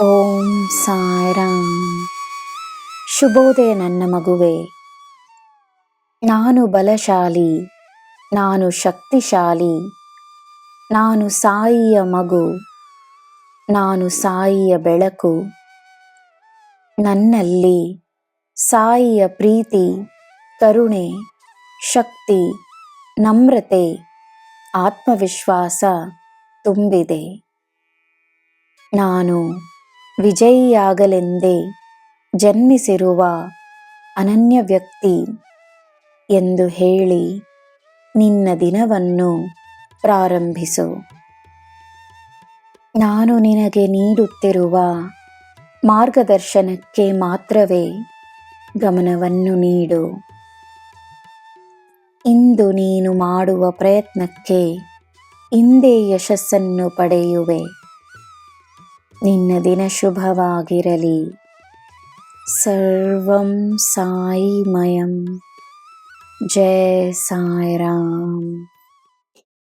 ಓಂ ಸಾಯಿರಾಮ್. ಶುಭೋದಯ ನನ್ನ ಮಗುವೆ. ನಾನು ಬಲಶಾಲಿ, ನಾನು ಶಕ್ತಿಶಾಲಿ, ನಾನು ಸಾಯಿಯ ಮಗು, ನಾನು ಸಾಯಿಯ ಬೆಳಕು. ನನ್ನಲ್ಲಿ ಸಾಯಿಯ ಪ್ರೀತಿ, ಕರುಣೆ, ಶಕ್ತಿ, ನಮ್ರತೆ, ಆತ್ಮವಿಶ್ವಾಸ ತುಂಬಿದೆ. ನಾನು ವಿಜಯಿಯಾಗಲೆಂದೇ ಜನ್ಮಿಸಿರುವ ಅನನ್ಯ ವ್ಯಕ್ತಿ ಎಂದು ಹೇಳಿ ನಿನ್ನ ದಿನವನ್ನು ಪ್ರಾರಂಭಿಸು. ನಾನು ನಿನಗೆ ನೀಡುತ್ತಿರುವ ಮಾರ್ಗದರ್ಶನಕ್ಕೆ ಮಾತ್ರವೇ ಗಮನವನ್ನು ನೀಡು. ಇಂದು ನೀನು ಮಾಡುವ ಪ್ರಯತ್ನಕ್ಕೆ ಇಂದೇ ಯಶಸ್ಸನ್ನು ಪಡೆಯುವೆ. ನಿನ್ನ ದಿನ ಶುಭವಾಗಿರಲಿ. ಸರ್ವಂ ಸಾಯಿಮಯಂ. ಜೈ ಸಾಯಿರಾಮ್.